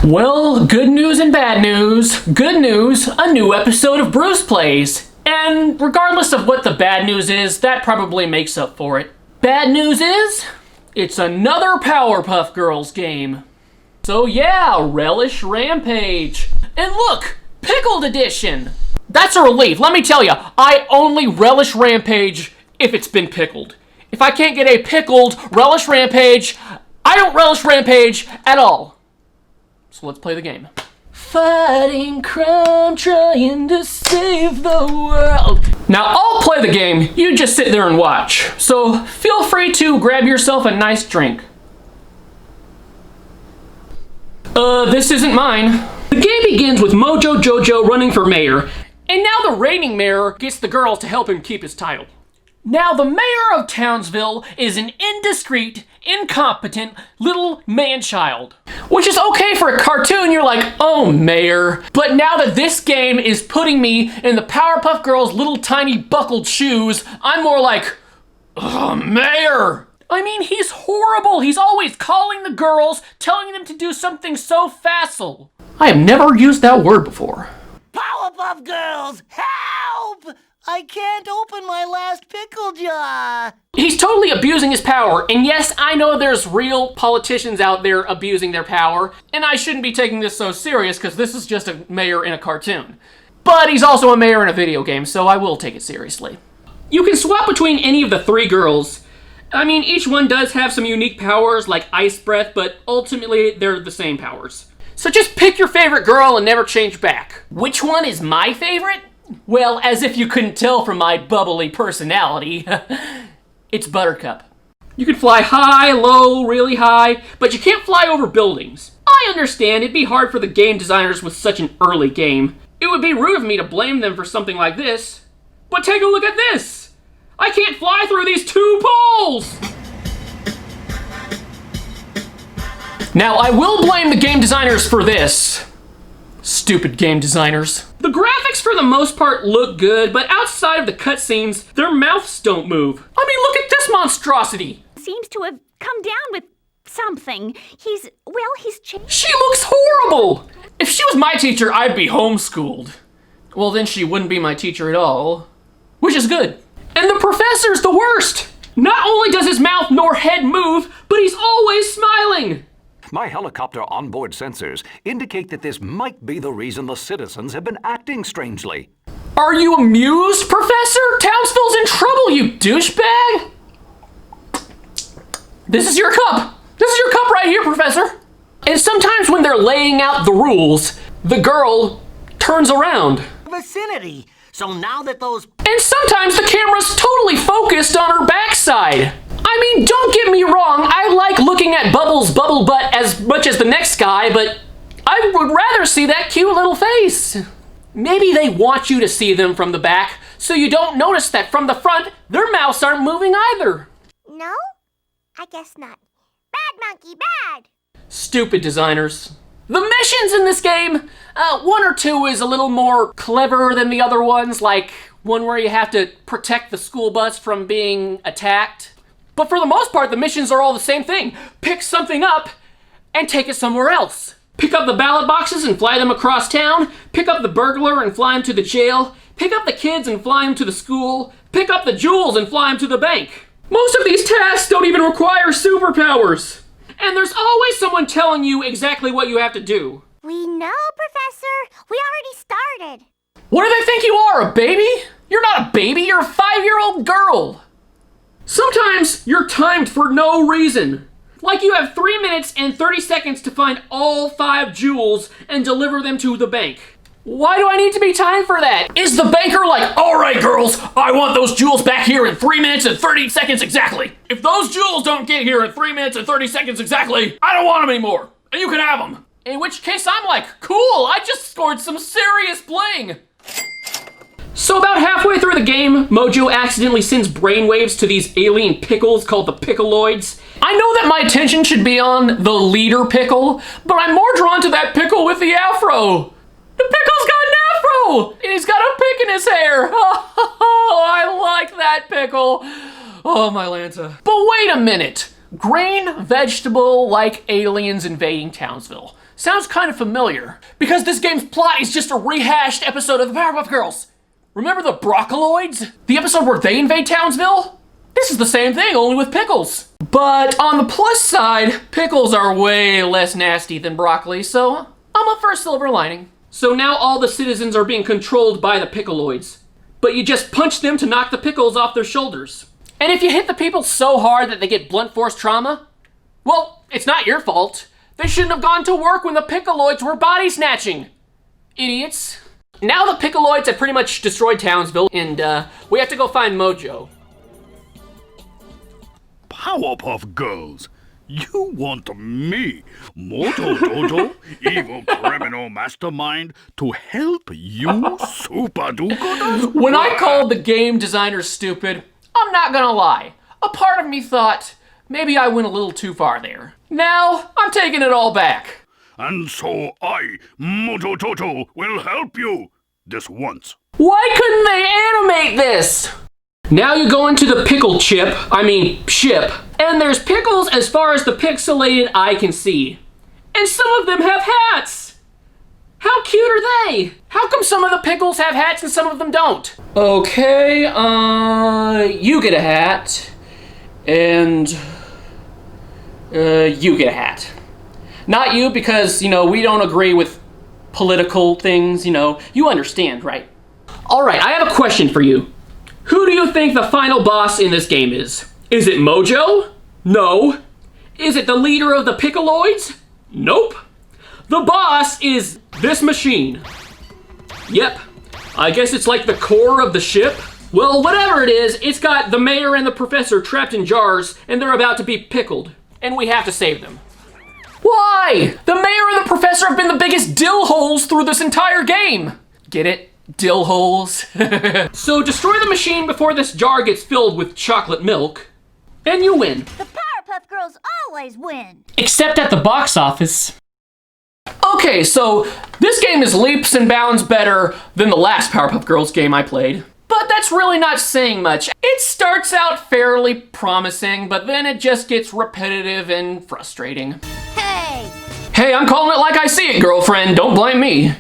Well, good news and bad news. Good news, a new episode of Bruce Plays. And regardless of what the bad news is, that probably makes up for it. Bad news is, it's another Powerpuff Girls game. So yeah, Relish Rampage. And look, Pickled Edition. That's a relief. Let me tell you, I only relish Rampage if it's been pickled. If I can't get a pickled Relish Rampage, I don't relish Rampage at all. So let's play the game. Fighting crime, trying to save the world. Now I'll play the game, you just sit there and watch. So feel free to grab yourself a nice drink. This isn't mine. The game begins with Mojo Jojo running for mayor, and now the reigning mayor gets the girls to help him keep his title. Now the mayor of Townsville is an indiscreet, incompetent little man-child. Which is okay for a cartoon, you're like, oh, mayor. But now that this game is putting me in the Powerpuff Girls' little tiny buckled shoes, I'm more like, ugh, mayor. I mean, he's horrible. He's always calling the girls, telling them to do something so facile. I have never used that word before. Powerpuff Girls, help! I can't open my last pickle jar. He's totally abusing his power, and yes, I know there's real politicians out there abusing their power, and I shouldn't be taking this so serious because this is just a mayor in a cartoon. But he's also a mayor in a video game, so I will take it seriously. You can swap between any of the three girls. I mean, each one does have some unique powers like ice breath, but ultimately they're the same powers. So just pick your favorite girl and never change back. Which one is my favorite? Well, as if you couldn't tell from my bubbly personality, it's Buttercup. You can fly high, low, really high, but you can't fly over buildings. I understand it'd be hard for the game designers with such an early game. It would be rude of me to blame them for something like this. But take a look at this! I can't fly through these two poles! Now, I will blame the game designers for this. Stupid game designers. The graphics for the most part look good, but outside of the cutscenes, their mouths don't move. I mean, look at this monstrosity. Seems to have come down with something. He's changed. She looks horrible! If she was my teacher, I'd be homeschooled. Well, then she wouldn't be my teacher at all. Which is good. And the professor's the worst! Not only does his mouth nor head move, but he's always smiling! My helicopter onboard sensors indicate that this might be the reason the citizens have been acting strangely. Are you amused, Professor? Townsville's in trouble, you douchebag! This is your cup! This is your cup right here, Professor! And sometimes when they're laying out the rules, the girl turns around. Vicinity. So now that those... And sometimes the camera's totally focused on her backside. I mean, don't get me wrong, I like looking at Bubbles' bubble butt as much as the next guy, but I would rather see that cute little face. Maybe they want you to see them from the back, so you don't notice that from the front, their mouths aren't moving either. No? I guess not. Bad monkey, bad! Stupid designers. The missions in this game, one or two is a little more clever than the other ones, like one where you have to protect the school bus from being attacked. But for the most part, the missions are all the same thing. Pick something up and take it somewhere else. Pick up the ballot boxes and fly them across town. Pick up the burglar and fly him to the jail. Pick up the kids and fly them to the school. Pick up the jewels and fly them to the bank. Most of these tasks don't even require superpowers. And there's always someone telling you exactly what you have to do. We know, Professor. We already started. What do they think you are, a baby? You're not a baby, you're a 5-year-old girl. Sometimes you're timed for no reason. Like you have 3 minutes and 30 seconds to find all 5 jewels and deliver them to the bank. Why do I need to be timed for that? Is the banker like, all right, girls, I want those jewels back here in 3 minutes and 30 seconds exactly. If those jewels don't get here in 3 minutes and 30 seconds exactly, I don't want them anymore, and you can have them. In which case I'm like, cool, I just scored some serious bling. So about halfway through the game, Mojo accidentally sends brainwaves to these alien pickles called the Pickleoids. I know that my attention should be on the leader pickle, but I'm more drawn to that pickle with the afro. The pickle's got an afro, and he's got a pick in his hair. Oh, I like that pickle. Oh, my Lanta. But wait a minute. Grain, vegetable, like aliens invading Townsville. sounds kind of familiar, because this game's plot is just a rehashed episode of the Powerpuff Girls. Remember the Broccoloids? The episode where they invade Townsville? This is the same thing, only with pickles. But on the plus side, pickles are way less nasty than broccoli, so I'm up for a silver lining. So now all the citizens are being controlled by the Pickleoids. But you just punch them to knock the pickles off their shoulders. And if you hit the people so hard that they get blunt force trauma, well, it's not your fault. They shouldn't have gone to work when the Pickleoids were body snatching. Idiots. Now the Pickleoids have pretty much destroyed Townsville, and we have to go find Mojo. Powerpuff Girls, you want me, Moto Dodo, evil criminal mastermind, to help you, Super Duper? When I called the game designers stupid, I'm not gonna lie. A part of me thought, maybe I went a little too far there. Now, I'm taking it all back. And so I, Moto Toto, will help you this once. Why couldn't they animate this? Now you go into the pickle ship, and there's pickles as far as the pixelated eye can see. And some of them have hats. How cute are they? How come some of the pickles have hats and some of them don't? Okay, you get a hat, and you get a hat. Not you, because, we don't agree with political things, you understand, right? All right, I have a question for you. Who do you think the final boss in this game is? Is it Mojo? No. Is it the leader of the Pickleoids? Nope. The boss is this machine. Yep. I guess it's like the core of the ship. Well, whatever it is, it's got the mayor and the professor trapped in jars, and they're about to be pickled. And we have to save them. Why? The mayor and the professor have been the biggest dill holes through this entire game. Get it? Dill holes. So destroy the machine before this jar gets filled with chocolate milk, and you win. The Powerpuff Girls always win. Except at the box office. Okay, so this game is leaps and bounds better than the last Powerpuff Girls game I played. But that's really not saying much. It starts out fairly promising, but then it just gets repetitive and frustrating. Hey! Hey, I'm calling it like I see it, girlfriend. Don't blame me.